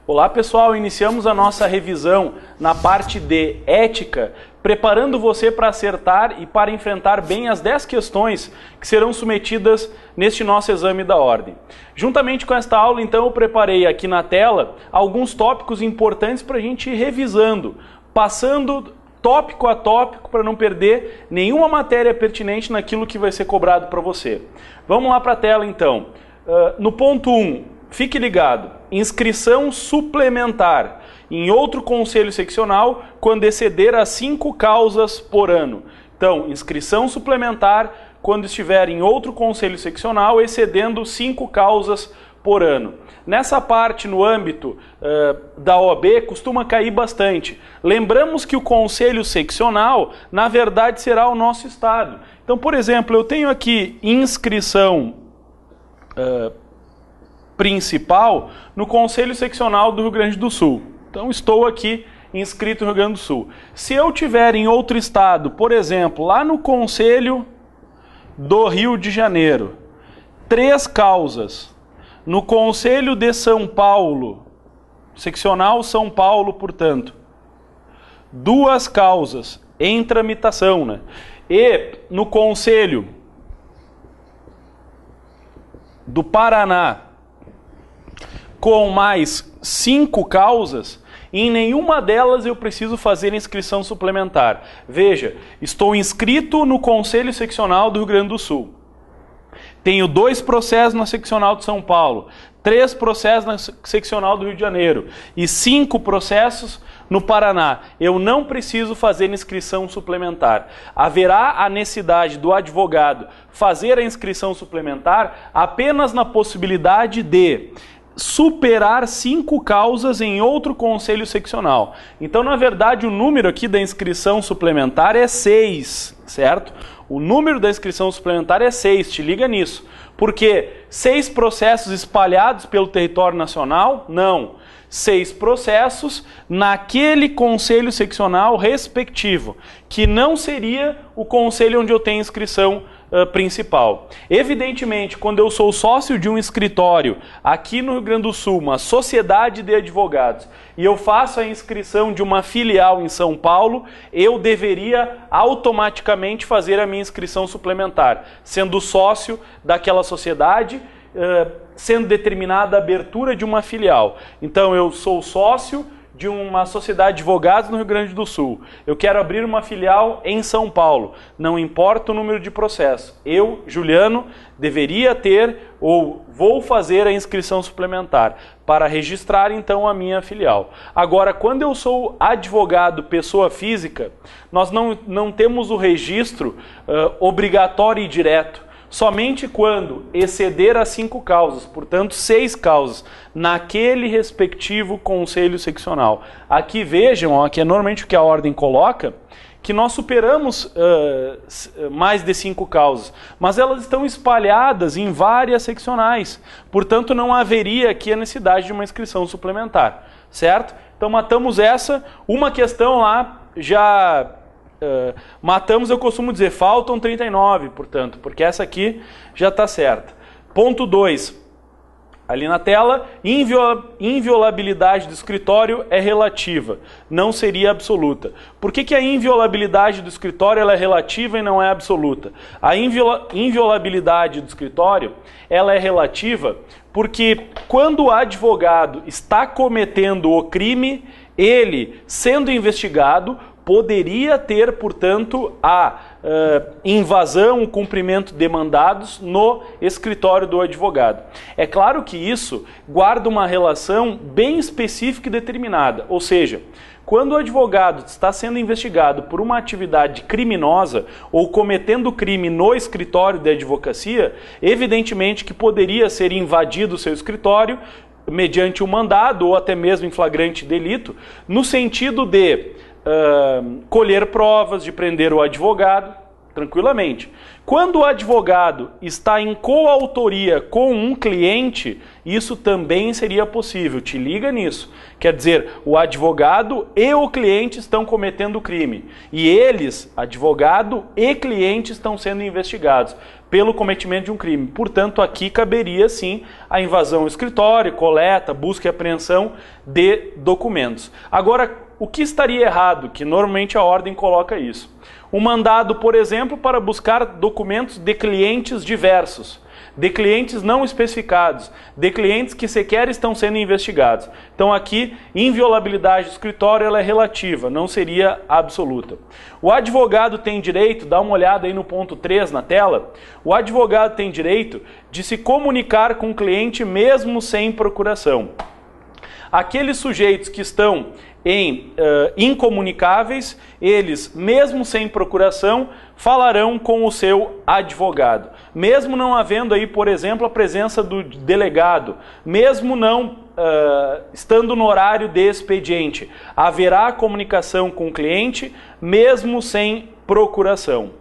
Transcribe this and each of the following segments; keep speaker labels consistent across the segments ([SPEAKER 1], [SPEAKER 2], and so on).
[SPEAKER 1] Olá pessoal, iniciamos a nossa revisão na parte de ética, preparando você para acertar e para enfrentar bem as 10 questões que serão submetidas neste nosso exame da ordem. Juntamente com esta aula, então, eu preparei aqui na tela alguns tópicos importantes para a gente ir revisando, passando tópico a tópico para não perder nenhuma matéria pertinente naquilo que vai ser cobrado para você. Vamos lá para a tela então. No ponto 1, fique ligado, inscrição suplementar em outro conselho seccional quando exceder a 5 causas por ano. Então, inscrição suplementar quando estiver em outro conselho seccional excedendo 5 causas por ano. Nessa parte, no âmbito da OAB, costuma cair bastante. Lembramos que o conselho seccional, na verdade, será o nosso estado. Então, por exemplo, eu tenho aqui inscrição principal no Conselho Seccional do Rio Grande do Sul. Então estou aqui inscrito no Rio Grande do Sul. Se eu tiver em outro estado, por exemplo, lá no Conselho do Rio de Janeiro, 3 causas. No Conselho de São Paulo, Seccional São Paulo, portanto, 2 causas em tramitação, né? E no Conselho do Paraná, com mais 5 causas, em nenhuma delas eu preciso fazer inscrição suplementar. Veja, estou inscrito no Conselho Seccional do Rio Grande do Sul. Tenho 2 processos na Seccional de São Paulo, 3 processos na Seccional do Rio de Janeiro e 5 processos no Paraná. Eu não preciso fazer inscrição suplementar. Haverá a necessidade do advogado fazer a inscrição suplementar apenas na possibilidade de superar 5 causas em outro conselho seccional. Então, na verdade, o número aqui da inscrição suplementar é 6, certo? O número da inscrição suplementar é 6, te liga nisso. Porque 6 processos espalhados pelo território nacional? Não. 6 processos naquele conselho seccional respectivo, que não seria o conselho onde eu tenho inscrição principal. Evidentemente, quando eu sou sócio de um escritório aqui no Rio Grande do Sul, uma sociedade de advogados, e eu faço a inscrição de uma filial em São Paulo, eu deveria automaticamente fazer a minha inscrição suplementar, sendo sócio daquela sociedade, sendo determinada a abertura de uma filial. Então, eu sou sócio de uma sociedade de advogados no Rio Grande do Sul. Eu quero abrir uma filial em São Paulo. Não importa o número de processo. Eu, Juliano, deveria ter ou vou fazer a inscrição suplementar para registrar então a minha filial. Agora, quando eu sou advogado pessoa física, nós não temos o registro obrigatório e direto. Somente quando exceder as 5 causas, portanto 6 causas, naquele respectivo conselho seccional. Aqui vejam, aqui é normalmente o que a ordem coloca, que nós superamos mais de 5 causas, mas elas estão espalhadas em várias seccionais, portanto não haveria aqui a necessidade de uma inscrição suplementar, certo? Então matamos essa, uma questão lá já... matamos, eu costumo dizer, faltam 39, portanto, porque essa aqui já está certa. Ponto 2, ali na tela, inviolabilidade do escritório é relativa, não seria absoluta. Por que a inviolabilidade do escritório ela é relativa e não é absoluta? A inviolabilidade do escritório ela é relativa porque quando o advogado está cometendo o crime, ele, sendo investigado, poderia ter, portanto, a invasão, o cumprimento de mandados no escritório do advogado. É claro que isso guarda uma relação bem específica e determinada, ou seja, quando o advogado está sendo investigado por uma atividade criminosa ou cometendo crime no escritório de advocacia, evidentemente que poderia ser invadido o seu escritório mediante um mandado ou até mesmo em flagrante delito, no sentido de colher provas, de prender o advogado, tranquilamente. Quando o advogado está em coautoria com um cliente, isso também seria possível. Te liga nisso. Quer dizer, o advogado e o cliente estão cometendo crime. E eles, advogado e cliente, estão sendo investigados pelo cometimento de um crime. Portanto, aqui caberia sim a invasão ao escritório, coleta, busca e apreensão de documentos. Agora, o que estaria errado? Que normalmente a ordem coloca isso. Um mandado, por exemplo, para buscar documentos de clientes diversos, de clientes não especificados, de clientes que sequer estão sendo investigados. Então aqui, inviolabilidade do escritório ela é relativa, não seria absoluta. O advogado tem direito, dá uma olhada aí no ponto 3 na tela, o advogado tem direito de se comunicar com o cliente mesmo sem procuração. Aqueles sujeitos que estão incomunicáveis, eles, mesmo sem procuração, falarão com o seu advogado. Mesmo não havendo aí, por exemplo, a presença do delegado, mesmo não estando no horário de expediente, haverá comunicação com o cliente, mesmo sem procuração.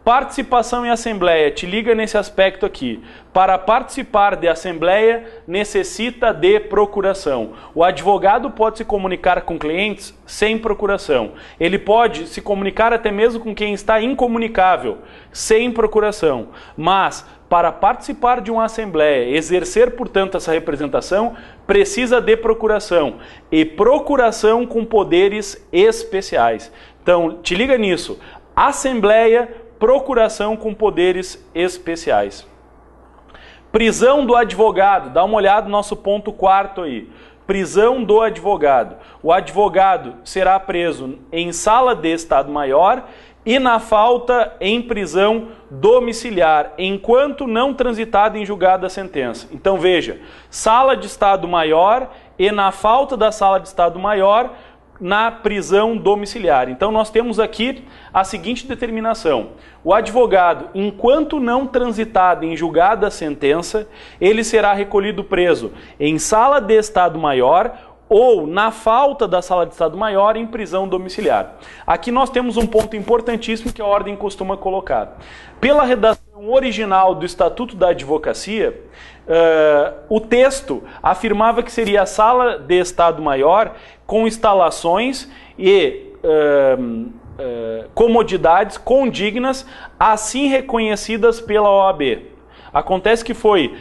[SPEAKER 1] Participação em assembleia, te liga nesse aspecto aqui. Para participar de assembleia, necessita de procuração. O advogado pode se comunicar com clientes sem procuração. Ele pode se comunicar até mesmo com quem está incomunicável, sem procuração. Mas, para participar de uma assembleia, exercer, portanto, essa representação, precisa de procuração. E procuração com poderes especiais. Então, te liga nisso. Assembleia, procuração com poderes especiais. Prisão do advogado, dá uma olhada no nosso ponto 4 aí. Prisão do advogado. O advogado será preso em sala de Estado-Maior e, na falta, em prisão domiciliar, enquanto não transitada em julgada a sentença. Então veja, sala de Estado-Maior e, na falta da sala de Estado-Maior, na prisão domiciliar. Então nós temos aqui a seguinte determinação: o advogado, enquanto não transitado em julgada a sentença, ele será recolhido preso em sala de Estado-Maior ou, na falta da sala de Estado-Maior, em prisão domiciliar. Aqui nós temos um ponto importantíssimo que a ordem costuma colocar. Pela redação original do Estatuto da Advocacia, o texto afirmava que seria a sala de Estado-Maior com instalações e comodidades condignas, assim reconhecidas pela OAB. Acontece que foi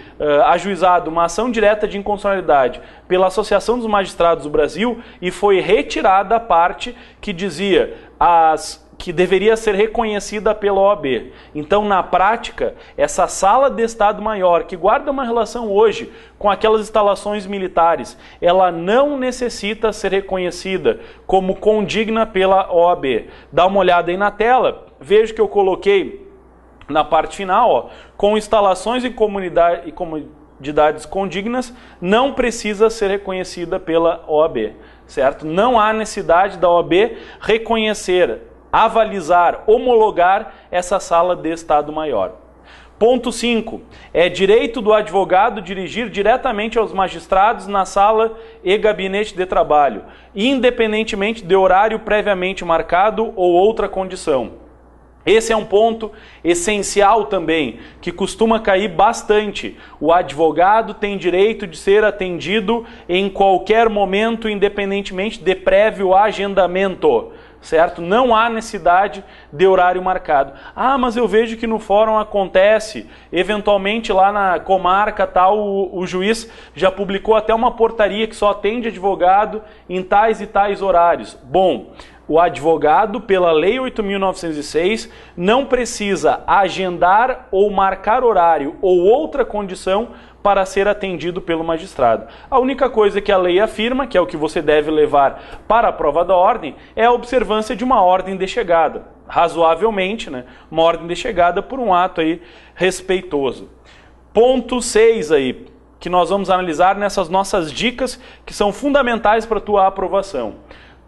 [SPEAKER 1] ajuizada uma ação direta de inconstitucionalidade pela Associação dos Magistrados do Brasil e foi retirada a parte que dizia que deveria ser reconhecida pela OAB. Então, na prática, essa sala de Estado-Maior, que guarda uma relação hoje com aquelas instalações militares, ela não necessita ser reconhecida como condigna pela OAB. Dá uma olhada aí na tela, veja que eu coloquei na parte final, ó, com instalações e comodidades condignas, não precisa ser reconhecida pela OAB, certo? Não há necessidade da OAB reconhecer, avalizar, homologar essa sala de Estado-Maior. Ponto 5. É direito do advogado dirigir diretamente aos magistrados na sala e gabinete de trabalho, independentemente de horário previamente marcado ou outra condição. Esse é um ponto essencial também, que costuma cair bastante. O advogado tem direito de ser atendido em qualquer momento, independentemente de prévio agendamento, certo? Não há necessidade de horário marcado. Ah, mas eu vejo que no fórum acontece, eventualmente lá na comarca tal, o juiz já publicou até uma portaria que só atende advogado em tais e tais horários. Bom, o advogado, pela Lei 8.906, não precisa agendar ou marcar horário ou outra condição para ser atendido pelo magistrado. A única coisa que a lei afirma, que é o que você deve levar para a prova da ordem, é a observância de uma ordem de chegada. Razoavelmente, né? Uma ordem de chegada por um ato aí respeitoso. Ponto 6 aí, que nós vamos analisar nessas nossas dicas que são fundamentais para a tua aprovação.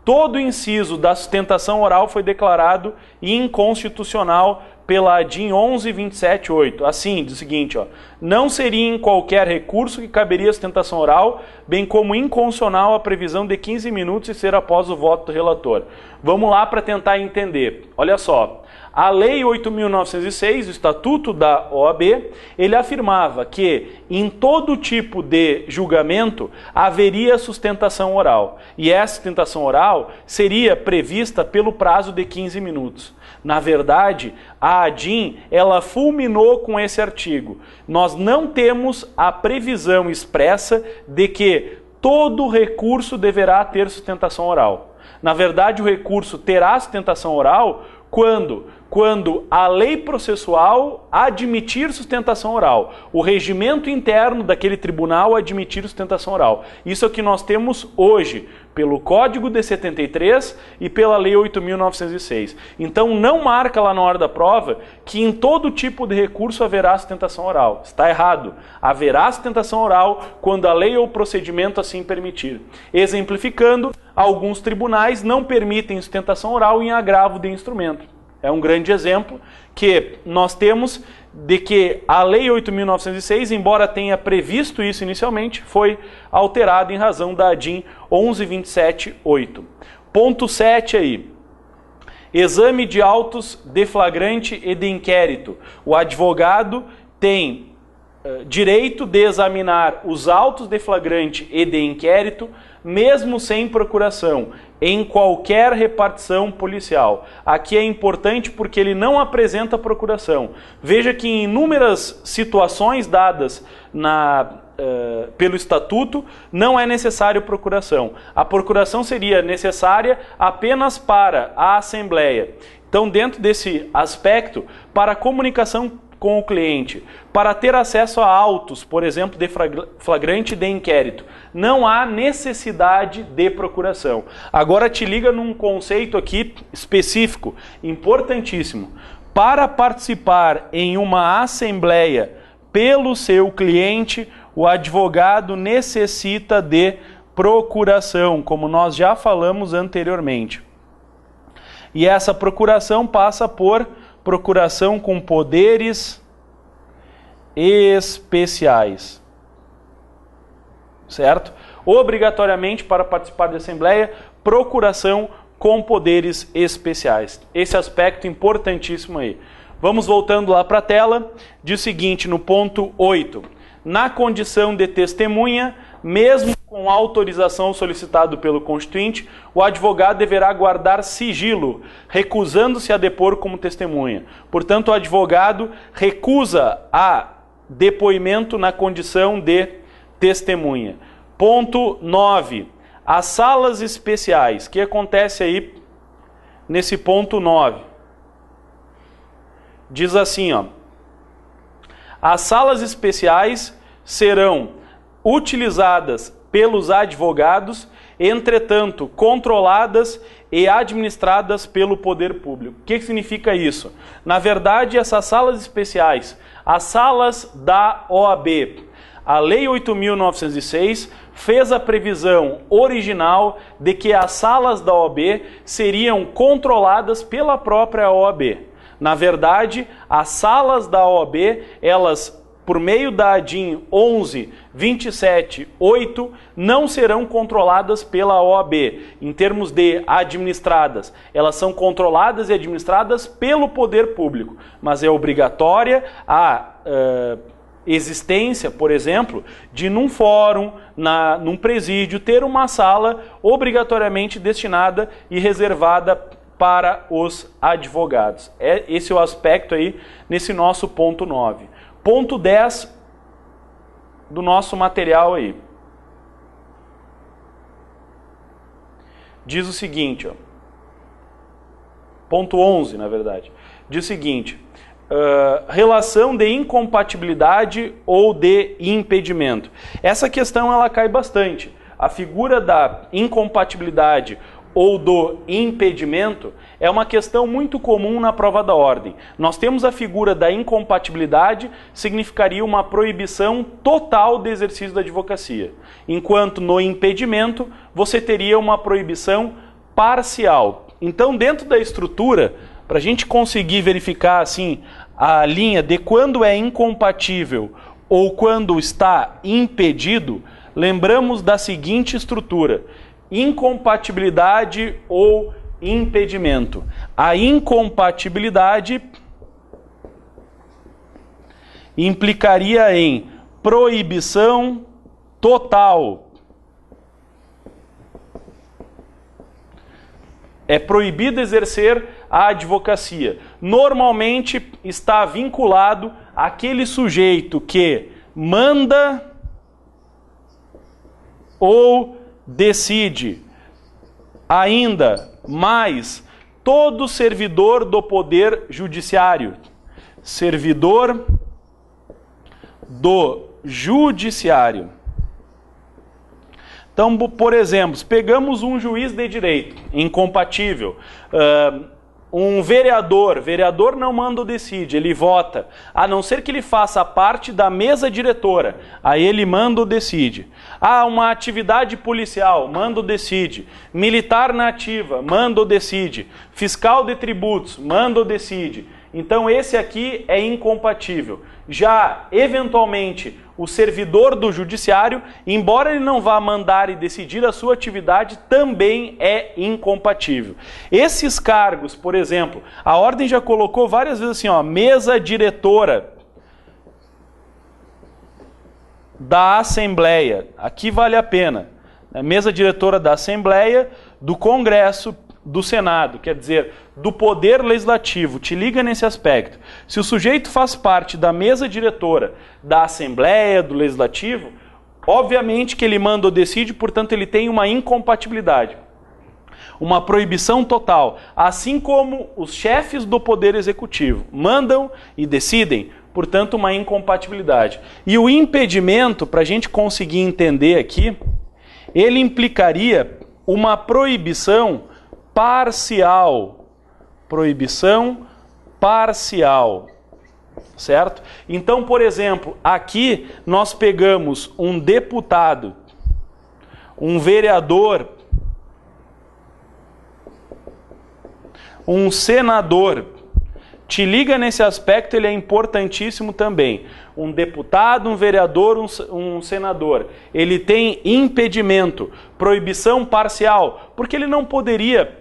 [SPEAKER 1] Todo inciso da sustentação oral foi declarado inconstitucional pela ADIM 11.27.8. Assim, diz o seguinte, ó, não seria em qualquer recurso que caberia sustentação oral, bem como inconstitucional a previsão de 15 minutos e ser após o voto do relator. Vamos lá para tentar entender. Olha só, a Lei 8.906, o Estatuto da OAB, ele afirmava que em todo tipo de julgamento haveria sustentação oral. E essa sustentação oral seria prevista pelo prazo de 15 minutos. Na verdade, a ADIM, ela fulminou com esse artigo. Nós não temos a previsão expressa de que todo recurso deverá ter sustentação oral. Na verdade, o recurso terá sustentação oral quando a lei processual admitir sustentação oral, o regimento interno daquele tribunal admitir sustentação oral. Isso é o que nós temos hoje, pelo Código de 73 e pela Lei 8.906. Então não marca lá na hora da prova que em todo tipo de recurso haverá sustentação oral. Está errado. Haverá sustentação oral quando a lei ou o procedimento assim permitir. Exemplificando, alguns tribunais não permitem sustentação oral em agravo de instrumento. É um grande exemplo que nós temos de que a Lei 8.906, embora tenha previsto isso inicialmente, foi alterada em razão da ADIM 11.27.8. Ponto 7 aí. Exame de autos de flagrante e de inquérito. O advogado tem direito de examinar os autos de flagrante e de inquérito, mesmo sem procuração, em qualquer repartição policial. Aqui é importante porque ele não apresenta procuração. Veja que em inúmeras situações dadas pelo Estatuto, não é necessário procuração. A procuração seria necessária apenas para a Assembleia. Então, dentro desse aspecto, para a comunicação com o cliente, para ter acesso a autos, por exemplo, de flagrante e de inquérito, não há necessidade de procuração. Agora te liga num conceito aqui específico, importantíssimo. Para participar em uma assembleia pelo seu cliente, o advogado necessita de procuração, como nós já falamos anteriormente. E essa procuração passa por procuração com poderes especiais, certo? Obrigatoriamente, para participar da Assembleia, procuração com poderes especiais. Esse aspecto importantíssimo aí. Vamos voltando lá para a tela. Diz o seguinte, no ponto 8. Na condição de testemunha, mesmo com autorização solicitada pelo constituinte, o advogado deverá guardar sigilo, recusando-se a depor como testemunha. Portanto, o advogado recusa a depoimento na condição de testemunha. Ponto 9. As salas especiais. O que acontece aí nesse ponto 9? Diz assim, ó. As salas especiais serão utilizadas pelos advogados, entretanto, controladas e administradas pelo poder público. O que significa isso? Na verdade, essas salas especiais, as salas da OAB, a Lei 8.906 fez a previsão original de que as salas da OAB seriam controladas pela própria OAB. Na verdade, as salas da OAB, elas, por meio da ADIM 11.27.8, não serão controladas pela OAB, em termos de administradas. Elas são controladas e administradas pelo poder público, mas é obrigatória a existência, por exemplo, de num fórum, num presídio, ter uma sala obrigatoriamente destinada e reservada para os advogados. Esse é o aspecto aí nesse nosso ponto 9. Ponto 10 do nosso material aí. Diz o seguinte, ó. Ponto 11, na verdade. Diz o seguinte, relação de incompatibilidade ou de impedimento. Essa questão ela cai bastante. A figura da incompatibilidade ou do impedimento é uma questão muito comum na prova da ordem. Nós temos a figura da incompatibilidade, significaria uma proibição total de exercício da advocacia, enquanto no impedimento você teria uma proibição parcial. Então, dentro da estrutura para a gente conseguir verificar assim a linha de quando é incompatível ou quando está impedido, lembramos da seguinte estrutura: incompatibilidade ou impedimento. A incompatibilidade implicaria em proibição total. É proibido exercer a advocacia. Normalmente está vinculado àquele sujeito que manda ou decide. Ainda mais, todo servidor do Poder Judiciário. Servidor do Judiciário. Então, por exemplo, pegamos um juiz de direito, incompatível, um vereador não manda ou decide, ele vota, a não ser que ele faça parte da mesa diretora, aí ele manda ou decide. Uma atividade policial, manda ou decide. Militar na ativa, manda ou decide. Fiscal de tributos, manda ou decide. Então esse aqui é incompatível. Já, eventualmente, o servidor do judiciário, embora ele não vá mandar e decidir a sua atividade, também é incompatível. Esses cargos, por exemplo, a ordem já colocou várias vezes assim, ó, mesa diretora da Assembleia. Aqui vale a pena. Mesa diretora da Assembleia, do Congresso, do Senado, quer dizer, do Poder Legislativo. Te liga nesse aspecto. Se o sujeito faz parte da mesa diretora da Assembleia, do Legislativo, obviamente que ele manda ou decide, portanto ele tem uma incompatibilidade, uma proibição total, assim como os chefes do Poder Executivo mandam e decidem, portanto uma incompatibilidade. E o impedimento, para a gente conseguir entender aqui, ele implicaria uma proibição parcial. Proibição parcial. Certo? Então, por exemplo, aqui nós pegamos um deputado, um vereador, um senador. Te liga nesse aspecto, ele é importantíssimo também. Um deputado, um vereador, um senador. Ele tem impedimento, proibição parcial, porque ele não poderia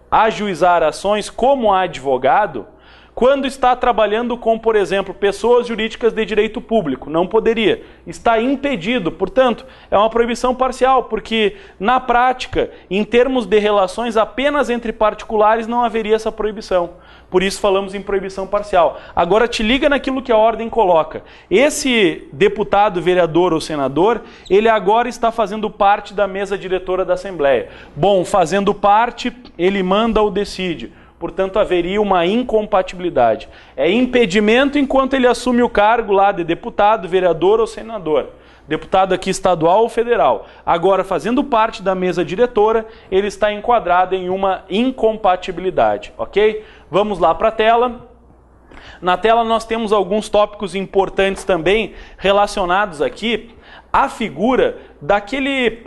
[SPEAKER 1] ajuizar ações como advogado quando está trabalhando com, por exemplo, pessoas jurídicas de direito público. Não poderia. Está impedido. Portanto, é uma proibição parcial, porque na prática, em termos de relações apenas entre particulares, não haveria essa proibição. Por isso falamos em proibição parcial. Agora te liga naquilo que a ordem coloca. Esse deputado, vereador ou senador, ele agora está fazendo parte da mesa diretora da Assembleia. Bom, fazendo parte, ele manda ou decide. Portanto, haveria uma incompatibilidade. É impedimento enquanto ele assume o cargo lá de deputado, vereador ou senador. Deputado aqui estadual ou federal. Agora, fazendo parte da mesa diretora, ele está enquadrado em uma incompatibilidade, ok? Vamos lá para a tela. Na tela nós temos alguns tópicos importantes também relacionados aqui à figura daquele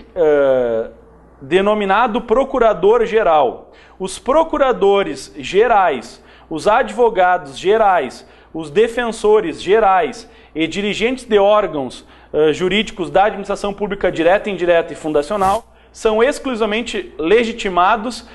[SPEAKER 1] denominado procurador-geral. Os procuradores gerais, os advogados gerais, os defensores gerais e dirigentes de órgãos jurídicos da administração pública direta, indireta e fundacional são exclusivamente legitimados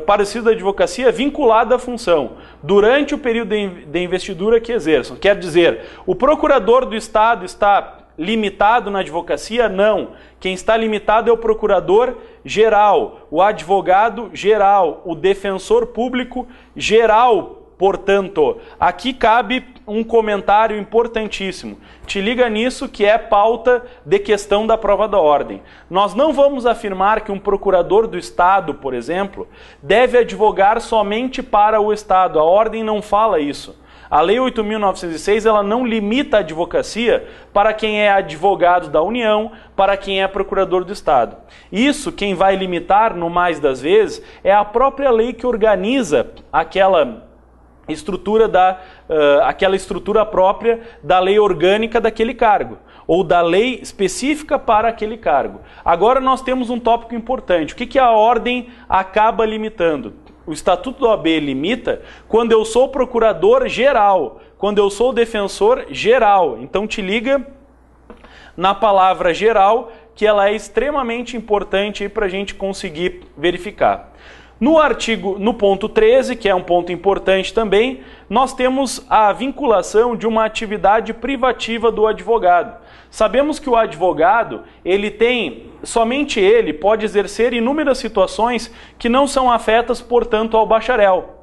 [SPEAKER 1] para o exercício da advocacia vinculada à função, durante o período de investidura que exerçam. Quer dizer, o procurador do Estado está limitado na advocacia? Não. Quem está limitado é o procurador geral, o advogado geral, o defensor público geral. Portanto, aqui cabe um comentário importantíssimo. Te liga nisso, que é pauta de questão da prova da ordem. Nós não vamos afirmar que um procurador do Estado, por exemplo, deve advogar somente para o Estado. A ordem não fala isso. A Lei 8.906, ela não limita a advocacia para quem é advogado da União, para quem é procurador do Estado. Isso, quem vai limitar, no mais das vezes, é a própria lei que organiza aquela estrutura aquela estrutura própria da lei orgânica daquele cargo, ou da lei específica para aquele cargo. Agora nós temos um tópico importante. O que a ordem acaba limitando? o Estatuto da OAB limita quando eu sou procurador-geral, quando eu sou defensor-geral. Então te liga na palavra geral, que ela é extremamente importante para a gente conseguir verificar. No ponto 13, que é um ponto importante também, nós temos a vinculação de uma atividade privativa do advogado. Sabemos que o advogado, somente ele pode exercer inúmeras situações que não são afetas, portanto, ao bacharel.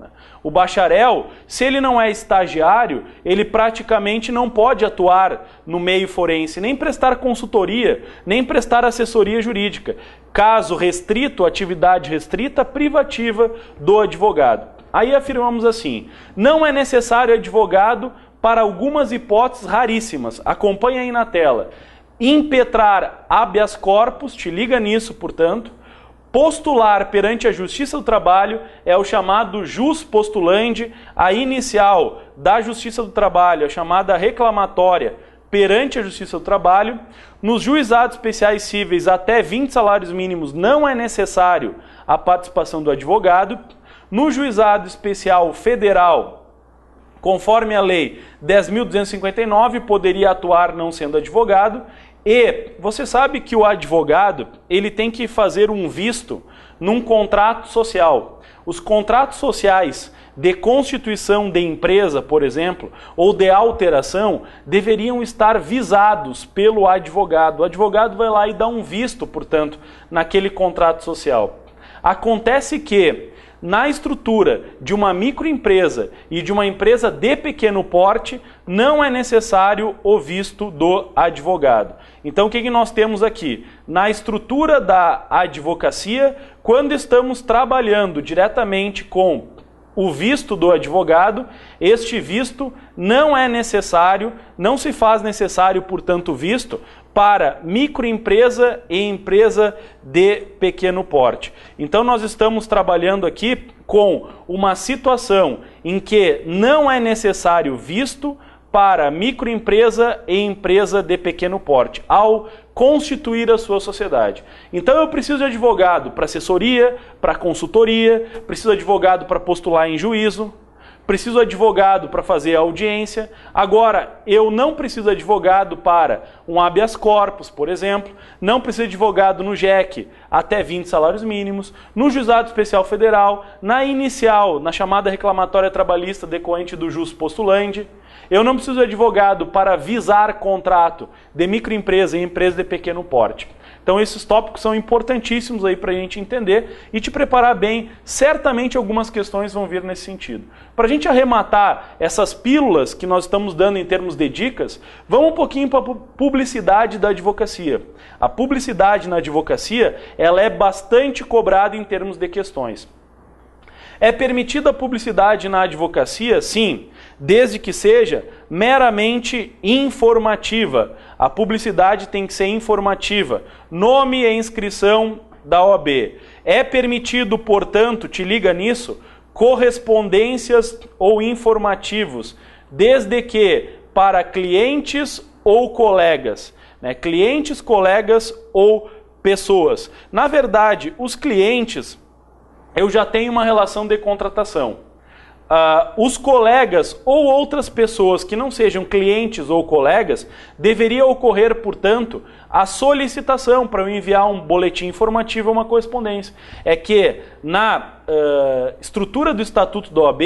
[SPEAKER 1] O bacharel, se ele não é estagiário, ele praticamente não pode atuar no meio forense, nem prestar consultoria, nem prestar assessoria jurídica. Caso restrito, atividade restrita, privativa do advogado. Aí afirmamos assim, não é necessário advogado para algumas hipóteses raríssimas. Acompanha aí na tela. Impetrar habeas corpus, te liga nisso, portanto. Postular perante a Justiça do Trabalho é o chamado jus postulandi, a inicial da Justiça do Trabalho, a chamada reclamatória perante a Justiça do Trabalho. Nos juizados especiais cíveis até 20 salários mínimos não é necessário a participação do advogado. No juizado especial federal, conforme a lei 10.259, poderia atuar não sendo advogado. E você sabe que o advogado, ele tem que fazer um visto num contrato social. Os contratos sociais de constituição de empresa, por exemplo, ou de alteração, deveriam estar visados pelo advogado. O advogado vai lá e dá um visto, portanto, naquele contrato social. Acontece que, na estrutura de uma microempresa e de uma empresa de pequeno porte, não é necessário o visto do advogado. Então, o que nós temos aqui? Na estrutura da advocacia, quando estamos trabalhando diretamente com o visto do advogado, este visto não é necessário, não se faz necessário, portanto, visto para microempresa e empresa de pequeno porte. Então nós estamos trabalhando aqui com uma situação em que não é necessário visto para microempresa e empresa de pequeno porte, ao constituir a sua sociedade. Então eu preciso de advogado para assessoria, para consultoria, preciso de advogado para postular em juízo, preciso de advogado para fazer audiência. Agora, eu não preciso de advogado para um habeas corpus, por exemplo, não preciso de advogado no JEC até 20 salários mínimos, no Juizado Especial Federal, na inicial, na chamada reclamatória trabalhista decorrente do jus postulandi. Eu não preciso de advogado para visar contrato de microempresa e empresa de pequeno porte. Então esses tópicos são importantíssimos aí para a gente entender e te preparar bem. Certamente algumas questões vão vir nesse sentido. Para a gente arrematar essas pílulas que nós estamos dando em termos de dicas, vamos um pouquinho para a publicidade da advocacia. A publicidade na advocacia, ela é bastante cobrada em termos de questões. É permitida a publicidade na advocacia? Sim, desde que seja meramente informativa. A publicidade tem que ser informativa. Nome e inscrição da OAB. É permitido, portanto, te liga nisso, correspondências ou informativos, desde que para clientes ou colegas, né? Clientes, colegas ou pessoas. Na verdade, os clientes, eu já tenho uma relação de contratação. Os colegas ou outras pessoas que não sejam clientes ou colegas, deveria ocorrer, portanto, a solicitação para eu enviar um boletim informativo ou uma correspondência. É que na estrutura do Estatuto da OAB,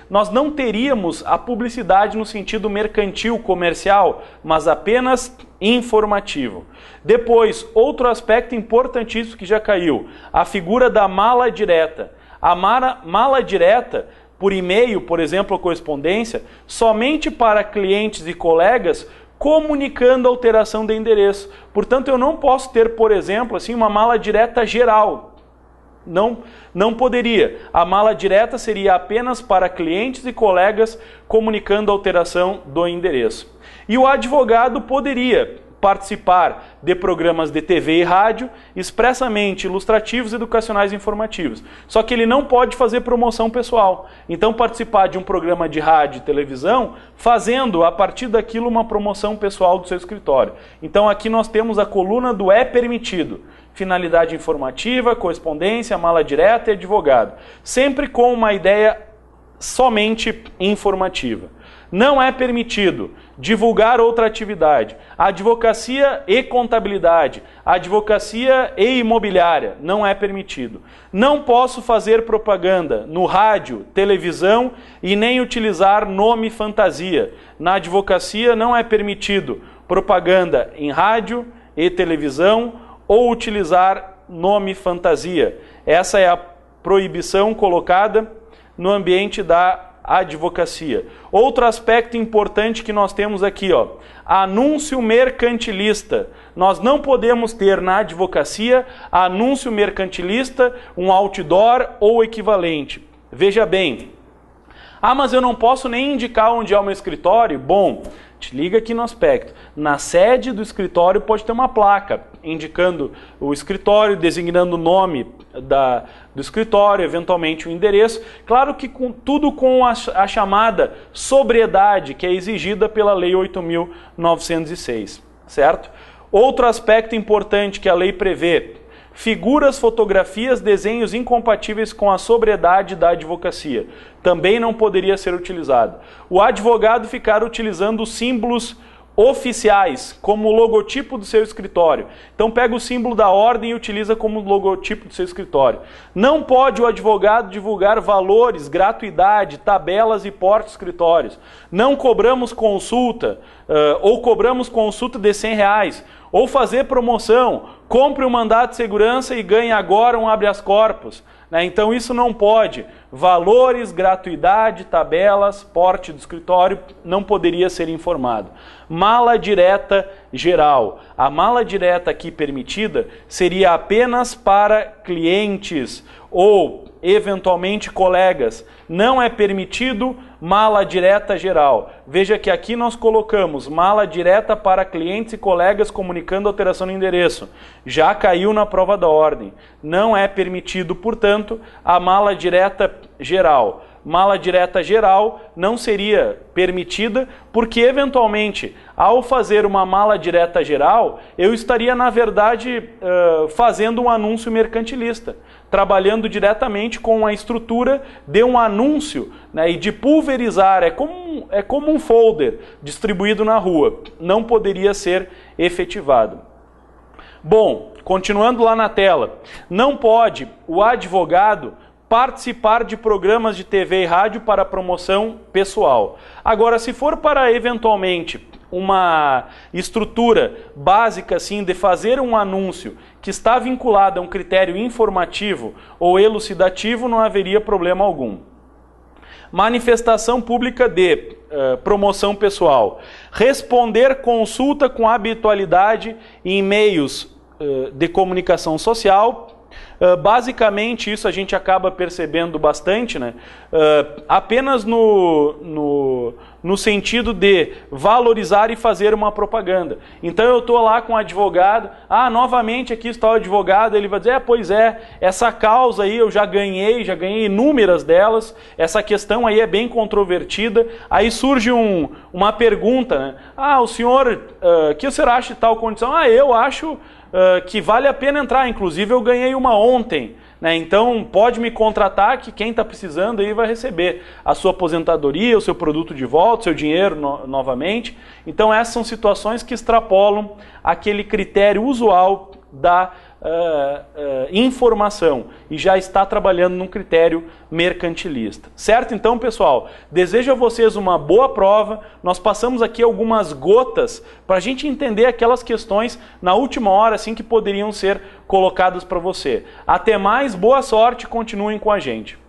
[SPEAKER 1] nós não teríamos a publicidade no sentido mercantil, comercial, mas apenas informativo. Depois, outro aspecto importantíssimo que já caiu, a figura da mala direta. A mala direta, por e-mail, por exemplo, a correspondência, somente para clientes e colegas, comunicando a alteração de endereço. Portanto, eu não posso ter, por exemplo, assim, uma mala direta geral. Não poderia. A mala direta seria apenas para clientes e colegas, comunicando a alteração do endereço. E o advogado poderia, participar de programas de TV e rádio, expressamente ilustrativos, educacionais e informativos. Só que ele não pode fazer promoção pessoal. Então, participar de um programa de rádio e televisão, fazendo, a partir daquilo, uma promoção pessoal do seu escritório. Então, aqui nós temos a coluna do é permitido. Finalidade informativa, correspondência, mala direta e advogado. Sempre com uma ideia somente informativa. Não é permitido divulgar outra atividade. Advocacia e contabilidade, advocacia e imobiliária, não é permitido. Não posso fazer propaganda no rádio, televisão e nem utilizar nome fantasia. Na advocacia não é permitido propaganda em rádio e televisão ou utilizar nome fantasia. Essa é a proibição colocada no ambiente da advocacia. Outro aspecto importante que nós temos aqui, anúncio mercantilista. Nós não podemos ter na advocacia anúncio mercantilista, um outdoor ou equivalente. Veja bem, mas eu não posso nem indicar onde é o meu escritório? Bom, te liga aqui no aspecto. Na sede do escritório pode ter uma placa indicando o escritório, designando o nome do escritório, eventualmente o endereço. Claro que tudo com a chamada sobriedade que é exigida pela Lei 8.906, certo? Outro aspecto importante que a lei prevê: figuras, fotografias, desenhos incompatíveis com a sobriedade da advocacia. Também não poderia ser utilizado. O advogado ficar utilizando símbolos oficiais, como o logotipo do seu escritório. Então pega o símbolo da ordem e utiliza como logotipo do seu escritório. Não pode o advogado divulgar valores, gratuidade, tabelas e porte de escritórios. Não cobramos consulta, ou cobramos consulta de R$100, ou fazer promoção, compre um mandato de segurança e ganhe agora um habeas corpus. Então isso não pode. Valores, gratuidade, tabelas, porte do escritório não poderia ser informado. Mala direta geral. A mala direta aqui permitida seria apenas para clientes ou eventualmente colegas. Não é permitido mala direta geral. Veja que aqui nós colocamos mala direta para clientes e colegas comunicando alteração no endereço. Já caiu na prova da ordem. Não é permitido, portanto, a mala direta geral. Mala direta geral não seria permitida, porque eventualmente, ao fazer uma mala direta geral, eu estaria, na verdade, fazendo um anúncio mercantilista, trabalhando diretamente com a estrutura de um anúncio, né, e de pulverizar, é como um folder distribuído na rua, não poderia ser efetivado. Bom, continuando lá na tela, não pode o advogado participar de programas de TV e rádio para promoção pessoal. Agora, se for para eventualmente uma estrutura básica assim de fazer um anúncio que está vinculado a um critério informativo ou elucidativo, não haveria problema algum. Manifestação pública de promoção pessoal. Responder consulta com habitualidade em meios de comunicação social. Basicamente, isso a gente acaba percebendo bastante, né? Apenas no sentido de valorizar e fazer uma propaganda. Então eu estou lá com o advogado, novamente aqui está o advogado, ele vai dizer, pois é, essa causa aí eu já ganhei inúmeras delas, essa questão aí é bem controvertida. Aí surge uma pergunta, né? O senhor, que o senhor acha de tal condição? Eu acho que vale a pena entrar, inclusive eu ganhei uma ontem, né? Então pode me contratar que quem está precisando aí vai receber a sua aposentadoria, o seu produto de volta, o seu dinheiro novamente. Então essas são situações que extrapolam aquele critério usual da informação e já está trabalhando num critério mercantilista. Certo? Então, pessoal, desejo a vocês uma boa prova. Nós passamos aqui algumas gotas para a gente entender aquelas questões na última hora assim que poderiam ser colocadas para você. Até mais, boa sorte, continuem com a gente.